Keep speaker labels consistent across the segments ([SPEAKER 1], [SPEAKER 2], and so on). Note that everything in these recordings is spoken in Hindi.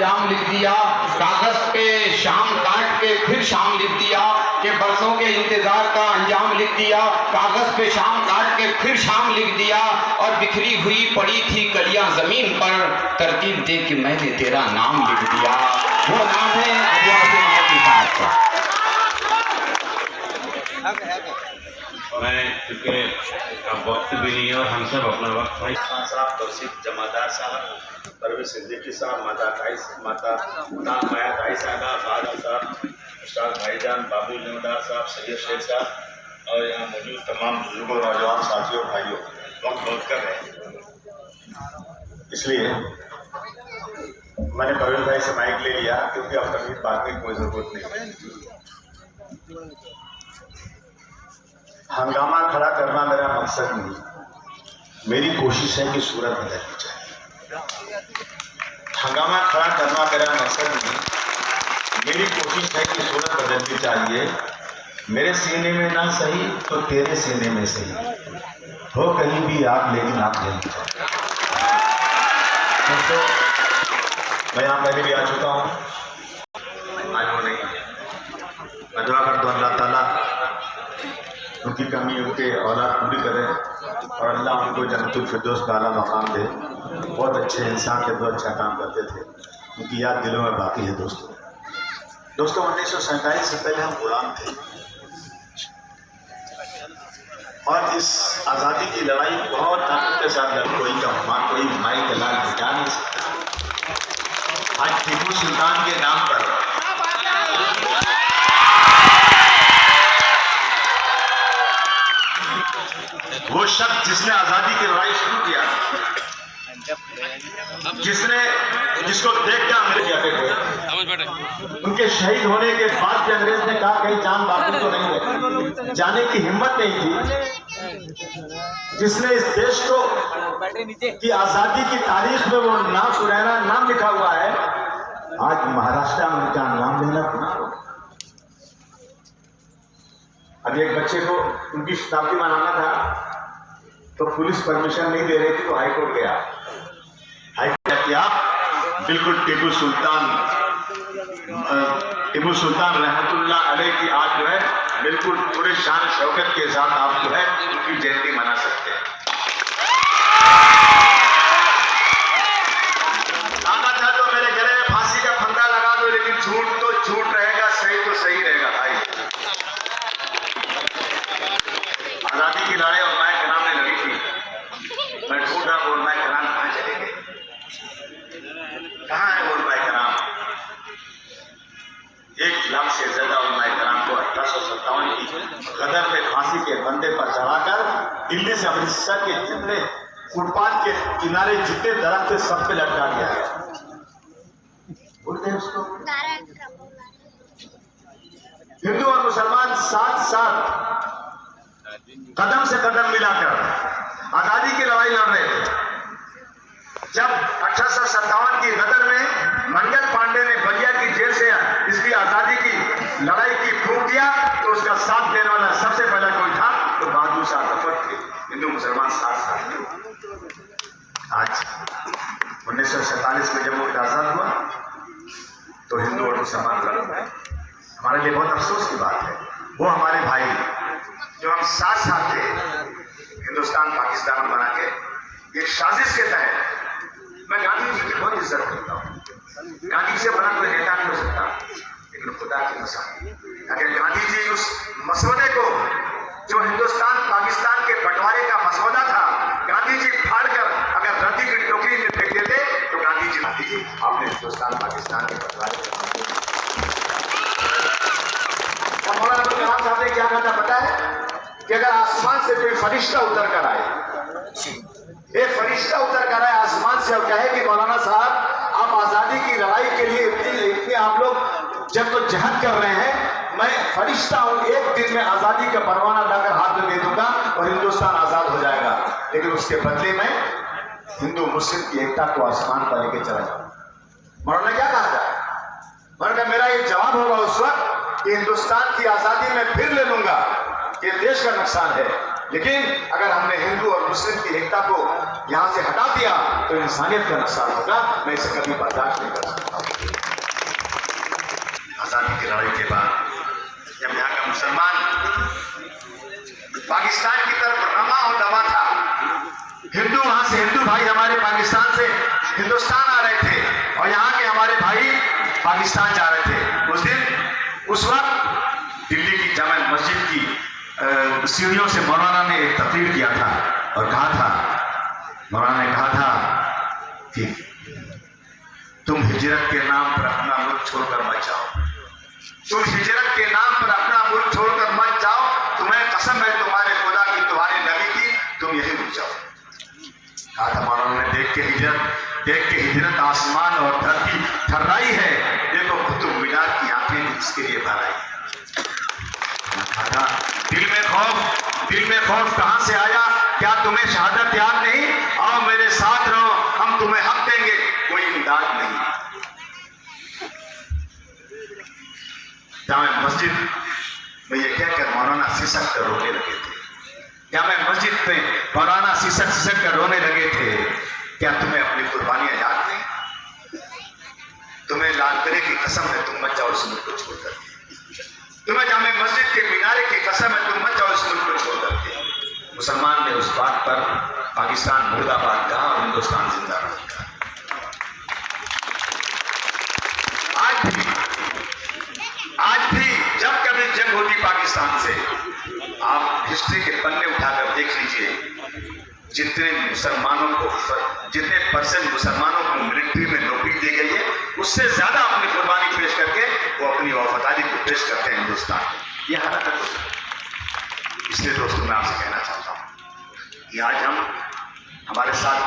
[SPEAKER 1] अंजाम लिख दिया। कागज पे शाम काट के फिर शाम लिख दिया कि बरसों के इंतजार का अंजाम लिख दिया। कागज पे शाम काट के फिर शाम लिख दिया और बिखरी हुई पड़ी थी कलियां जमीन पर, तरतीब दे के मैंने तेरा नाम लिख दिया। वो नाम है
[SPEAKER 2] मैं क्योंकि अब वक्त भी नहीं है और हम सब अपना वक्त भाई खान साहब, तौसीफ जमादार साहब, परवेज सिद्दीकी साहब, माता माया ताई साहबा, बादल साहब, उस्ताद भाईजान, बाबू जमादार साहब, सैयद शेख साहब और यहाँ मौजूद तमाम बुजुर्गों, नौजवान साथियों, भाइयों, वक्त बहुत कर रहे हैं, इसलिए मैंने परवेज भाई से माइक ले लिया क्योंकि अब तक बात की कोई ज़रूरत नहीं। हंगामा खड़ा करना मेरा मकसद नहीं, मेरी कोशिश है कि सूरत बदलनी चाहिए। हंगामा खड़ा करना मेरा मकसद नहीं, मेरी कोशिश है कि सूरत बदलनी चाहिए। मेरे सीने में ना सही तो तेरे सीने में सही हो कहीं भी आग, लेकिन आग लेनी चाहिए। दोस्तों, मैं यहाँ पहले भी आ चुका हूँ, आज वो नहीं है। मैं दुआ करता हूँ अल्लाह ताला उनकी कमी उनके औलाद पूरी करें और अल्लाह उनको जन्नतुल फिरदौस का आला मकाम दे। बहुत अच्छे इंसान थे, बहुत अच्छा काम करते थे, उनकी याद दिलों में बाकी है। दोस्तों 1947 से पहले हम गुलाम थे और इस आज़ादी की लड़ाई बहुत ताकत के साथ लड़ी। कोई का कोई माई का लाल मिटा नहीं सकता। आज टीपू सुल्तान के नाम पर वो शख्स जिसने आजादी की लड़ाई शुरू किया, जिसको देख के अंग्रेज उनके शहीद होने के बाद भी अंग्रेज ने कहा कहीं जान बाकी तो नहीं है, जाने की हिम्मत नहीं थी, जिसने इस देश को की आजादी की तारीख में वो नाम सुनहरा नाम लिखा हुआ है, आज महाराष्ट्र में उनका नाम लेना गुनाह हो। अभी एक बच्चे को उनकी शताब्दी मनाना था तो पुलिस परमिशन नहीं दे रही थी, तो हाईकोर्ट गया। हाईकोर्ट किया बिल्कुल टीपू सुल्तान रहमतुल्लाह अलैह की आज जो है बिल्कुल पूरे शान शौकत के साथ आप जो है उनकी जयंती मना सकते हैं। आना था तो मेरे गले में फांसी का फंदा लगा दो, लेकिन झूठ तो झूठ रहेगा, सही तो सही रहेगा। भाई आजादी की लड़ाई और मैं कराम ने लड़ी थी। मैं ढूंढ रहा बोल मैं कराम कहाँ चले गए, कहाँ है बोल मैं कराम। एक लाख से ज्यादा और मैं कराम को 1857 की गदर पे फांसी के फंदे पर चढ़ाकर दिल्ली से अमृतसर के जितने फुटपाथ के किनारे जितने दरख्त थे सब पे लटका दिया गया। बोलते हैं उसको हिंदू और मुसलमान साथ साथ कदम से कदम मिलाकर आजादी की लड़ाई लड़ रहे थे। जब 1857 की गदर में मंगल पांडे ने बलिया की जेल से इसकी आजादी की लड़ाई की प्रूफ दिया, तो उसका साथ देने वाला सबसे पहला कोई था तो बहादुर शाह जफर थे। हिंदू मुसलमान साथ साथ थे। आज 1947 में जब मुल्क आजाद हुआ तो हिंदू और मुसलमान लड़। हमारे लिए बहुत अफसोस की बात है, वो हमारे भाई जो हम साथ साथ थे हिंदुस्तान पाकिस्तान बना के एक साजिश के तहत। मैं गांधी जी की बहुत इज्जत करता हूँ, गांधी से बड़ा कोई नेता नहीं हो सकता, लेकिन खुदा की कसम अगर गांधी जी उस मसौदे को जो हिंदुस्तान पाकिस्तान के बंटवारे का मसौदा था, गांधी जी फाड़कर अगर रद्दी की टोकरी में फेंक देते तो गांधी जी आपने हिंदुस्तान पाकिस्तान के बंटवारे मौलाना अब्दुल कलाम साहब ने क्या कहा पता है कि अगर आसमान से कोई फरिश्ता उतर कर आए, एक फरिश्ता उतर कर आए आसमान से और कहे कि मौलाना साहब आप आजादी की लड़ाई के लिए इतने आप लोग जब तो जहद कर रहे हैं, मैं फरिश्ता हूं, एक दिन में आजादी का परवाना लाकर हाथ में दे दूंगा और हिंदुस्तान आजाद हो जाएगा, लेकिन उसके बदले में हिंदू मुस्लिम की एकता को आसमान पर लेके चला जाऊंगा। मौलाना क्या कहा जाए? मगर मेरा ये जवाब होगा उस वक्त कि हिंदुस्तान की आजादी में फिर ले लूंगा, ये देश का नुकसान है, लेकिन अगर हमने हिंदू और मुस्लिम की एकता को यहां से हटा दिया तो इंसानियत का नुकसान होगा। मैं इसे कभी बर्दाश्त नहीं कर सकता। पाकिस्तान जा रहे थे उस दिन, उस वक्त दिल्ली की जामा मस्जिद की सीढ़ियों से मौलाना ने एक तकरीर किया था और कहा था, मौलाना ने कहा था कि तुम हिजरत के नाम पर अपना मुल्क छोड़कर मत जाओ, तुम हिजरत के नाम पर अपना मुल्क छोड़कर मत जाओ, तुम्हें कसम है तुम्हारे खुदा की, तुम्हारे नबी की, तुम यही रुक जाओ। कहा था मौलाना ने, देख के हिजरत आसमान और धरती थर्राई है, देखो कुतुब मीनार की आंखें इसके लिए भर आई। कहा था दिल में खौफ कहां से आया, क्या तुम्हें शहादत याद नहीं, आओ मेरे साथ रहो, हम तुम्हें हक देंगे, कोई इमदाद नहीं। जामा मस्जिद में ये कहकर मौलाना सिसक कर रोने लगे थे, जामा मस्जिद में मौलाना सिसक कर रोने लगे थे, क्या तुम्हें अपनी कुर्बानियां याद नहीं, तुम्हें लालकिले की कसम है तुम मत जाओ इस मुल्क को छोड़ करके, तुम्हें जामा मस्जिद के मीनारे की कसम है तुम मत जाओ इस मुल्क को छोड़ करके। मुसलमान ने उस बात पर पाकिस्तान मुर्दाबाद कहा और हिंदुस्तान जिंदाबाद कहा। आज भी जब कभी जंग होती पाकिस्तान से, आप हिस्ट्री के पन्ने उठाकर देख लीजिए, जितने परसेंट मुसलमानों को मिलिट्री में नौकरी दी गई है, उससे ज्यादा अपनी कुर्बानी पेश करके वो अपनी वफादारी को पेश करते हैं हिंदुस्तान। ये हालत है। इसलिए दोस्तों मैं आपसे कहना चाहता हूं कि आज हमारे साथ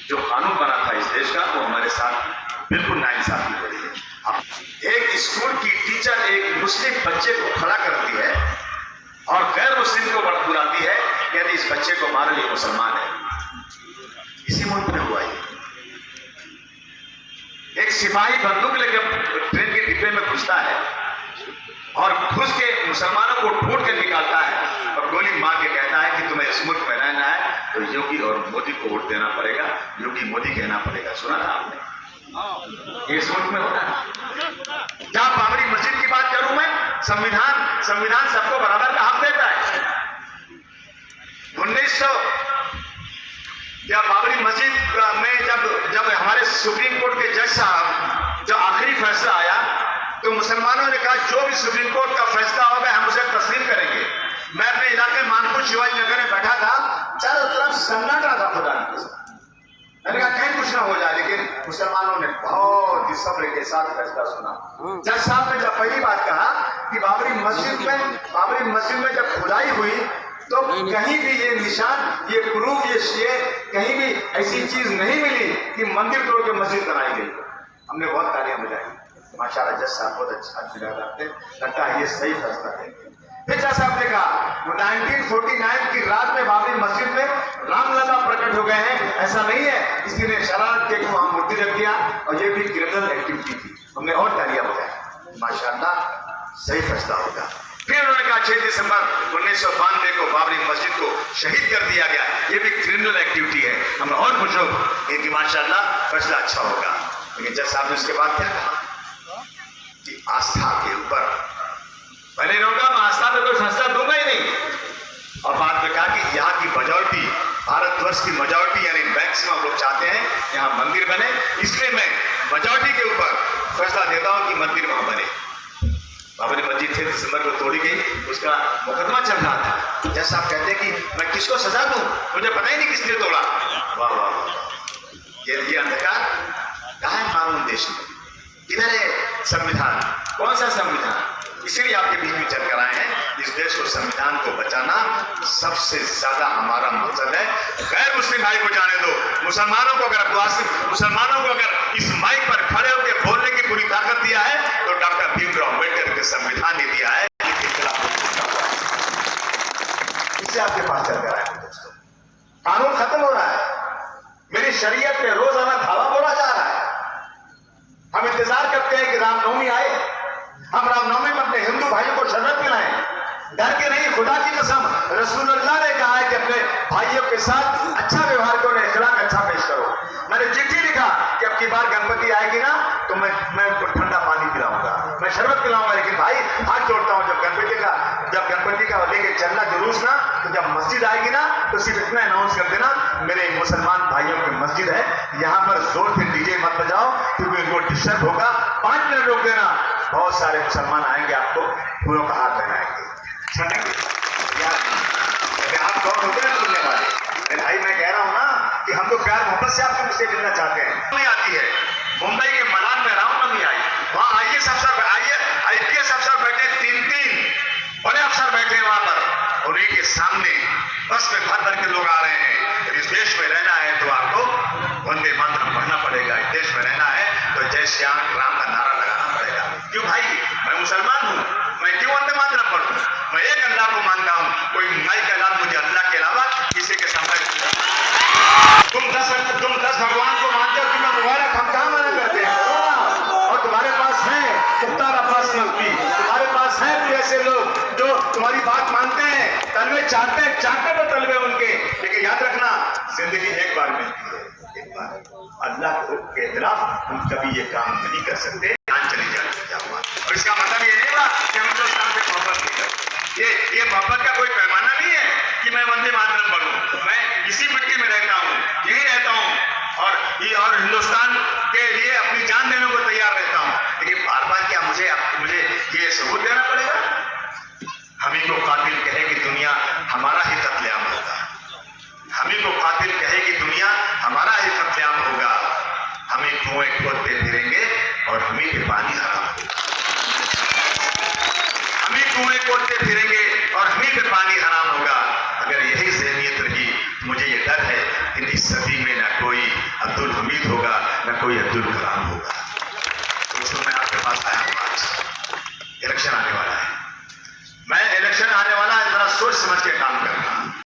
[SPEAKER 2] जो कानून बना था इस देश का, वो हमारे साथ बिल्कुल नाइंसाफी हो रही है। एक स्कूल की टीचर एक मुस्लिम बच्चे को खड़ा करती है और गैर मुस्लिम को बुलाती है, यदि इस बच्चे को मारो ये मुसलमान है। इसी मुल्क में हुआ ये। एक सिपाही बंदूक लेकर ट्रेन के डिब्बे में घुसता है और घुस के मुसलमानों को ढूंढ के निकालता है और गोली मार के कहता है कि तुम्हें इस मुल्क में रहना है तो योगी और मोदी को वोट देना पड़ेगा, योगी मोदी कहना पड़ेगा। सुना था आपने? इस मुल्क में होता है। जहां बाबरी मस्जिद की बात करूं मैं, संविधान सबको बराबर का हक देता है। 1900 या बाबरी मस्जिद में जब हमारे सुप्रीम कोर्ट के जज साहब जो आखिरी फैसला आया, तो मुसलमानों ने कहा जो भी सुप्रीम कोर्ट का फैसला होगा हम उसे तस्लीम करेंगे। मैं अपने इलाके मानपुर शिवाजी नगर में बैठा था, चारों तरफ सन्नाटा था खुदा के साथ। मैंने कहा कहीं कुछ ना हो जाए, लेकिन मुसलमानों ने बहुत ही सब्र के साथ फैसला सुना। जज साहब ने जब पहली बात कहा कि बाबरी मस्जिद में जब खुदाई हुई तो कहीं भी ये निशान, ये प्रूफ, ये शेर, कहीं भी ऐसी चीज नहीं मिली कि मंदिर तोड़ के मस्जिद बनाई गई। हमने बहुत तालियां बजाई, माशाल्लाह जज साहब बहुत अच्छा लगता है, ये सही फैसला है। फिर जज साहब ने कहा 1949 की रात में बाबरी मस्जिद में रामलला प्रकट हो गए हैं, ऐसा नहीं है, किसी ने शरारत के वहां मूर्ति रख दिया और ये भी क्रिमिनल एक्टिविटी थी। हमने और तालियां बजाई, माशाल्लाह सही फैसला होगा। फिर उन्होंने कहा 6 दिसंबर 1992 को बाबरी मस्जिद को शहीद कर दिया गया, ये भी क्रिमिनल एक्टिविटी है। हम और खुश हो कि माशाल्लाह फैसला अच्छा होगा। लेकिन जज साहब ने उसके बाद क्या कहा कि आस्था के ऊपर, मैंने कहूंगा मैं आस्था पे कोई फैसला दूंगा ही नहीं, और बाद में कहा कि यहाँ की मेजॉरिटी, भारतवर्ष की मेजॉरिटी यानी मैक्सिमम लोग चाहते हैं यहाँ मंदिर बने, इसलिए मैं मेजॉरिटी के ऊपर फैसला देता हूँ कि मंदिर वहां बने। बाबरी मस्जिद 6 दिसंबर को तोड़ी गई, उसका मुकदमा चल रहा था। जज साहब कहते हैं कि मैं किसको सजा दूं, मुझे पता ही नहीं किसने तोड़ा। वाह वाह वाह, ये अंधकार कहाँ है कानून देश में, किधर है संविधान, कौन सा संविधान? इसीलिए आपके बीच में चलकर आए हैं। इस देश को, संविधान को बचाना सबसे ज्यादा हमारा मकसद है। गैर मुस्लिम भाई को जाने दो, मुसलमानों को अगर इस माइक पर खड़े होकर बोलने की पूरी ताकत दिया है तो डॉक्टर भीमराव अम्बेडकर के संविधान ने दिया है। इससे आपके पास चलकर आए हैं दोस्तों। कानून खत्म हो रहा है, मेरी शरीयत पे रोजाना धावा बोला जा रहा है। हम इंतजार करते हैं कि रामनवमी आए, हम रामनवमी में अपने हिंदू भाइयों को शरबत पिलाएं। डर के नहीं, खुदा की कसम, रसूलुल्लाह ने कहा है कि अपने भाइयों के साथ अच्छा व्यवहार करो, अखलाक अच्छा पेश करो। मैंने चिट्ठी लिखा कि अब की बार गणपति आएगी ना तो मैं उनको ठंडा पानी पिलाऊंगा, मैं शरबत पिलाऊंगा, लेकिन भाई हाथ जोड़ता हूं, जब गणपति का लेके चलना जुलूस ना, तो जब मस्जिद आएगी ना तो सिर्फ इतना अनाउंस कर देना, मेरे मुसलमान भाइयों की मस्जिद है, यहाँ पर जोर से डीजे मत बजाओ क्योंकि उनको डिस्टर्ब होगा, 5 मिनट रोक देना, बहुत सारे मुसलमान आएंगे, आपको फूलों का हाथ पहनाएंगे, छटेंगे यार। आप कौन होते हैं मिलने वाले? भाई मैं कह रहा हूं ना कि हम तो प्यार मोहब्बत से आपको मुझसे मिलना चाहते हैं। नहीं आती है, मुंबई के मलान में रामनवमी आई, वहां आईएएस अफसर, आईपीएस अफसर बैठे, 3 बड़े अफसर बैठे हैं वहां पर, उन्हीं के सामने बस में भर भर के लोग आ रहे हैं। इस देश में रहना है तो आपको वंदे मातरम पढ़ना पड़ेगा, इस देश में रहना है तो जय श्री राम का नारा लगाना पड़ेगा। क्यों भाई, मैं मुसलमान हूं, मैं क्यों वंदे मातरम पढ़ूं? मैं एक अल्लाह को मानता हूं, कोई माई के अलावा मुझे अल्लाह के अलावा किसी के सामने तुम 10 भगवान को मानते हो कि मैं मुबारक, हम कहां मना करते हैं? और तुम्हारे पास है मुख्तार अब्बास नकवी, तुम्हारे पास है भी ऐसे लोग जो तुम्हारी बात मानते हैं, तलवे चाहते हैं, चाहते तो तलवे उनके, लेकिन याद रखना जिंदगी एक बार मिलती है, एक बार। अल्लाह के खिलाफ हम कभी ये काम नहीं कर सकते, जान चली जाएगी। और इसका मतलब ये नहीं हुआ कि हम हिंदुस्तान से मोहब्बत नहीं करते। ये मोहब्बत का कोई पैमाना नहीं है कि मैं वंदे मातरम पढ़ूं। मैं इसी मिट्टी में रहता हूं, यही रहता हूं और हिंदुस्तान के लिए अपनी जान देने को तैयार रहता हूं। लेकिन बार बार क्या मुझे ये सबूत देना पड़ेगा? हमी को कातिल कहे कि दुनिया हमारा ही कत्लेआम होगा, हमी को कातिल कहे कि दुनिया हमारा ही कत्लेआम होगा, हमें कुएं खोदते फिरेंगे और हमी पे पानी हराम होगा, हमी कुएं खोदते फिरेंगे और हमी पे पानी हराम होगा। अगर यही ज़हनियत रही, मुझे ये डर है कि इस सदी में ना कोई अब्दुल हमीद होगा, ना कोई अब्दुल कलाम होगा। तो मैं आपके पास आया हूँ, आज इलेक्शन आने वाला है, मैं इलेक्शन आने वाला है, जरा सोच समझ के काम कर।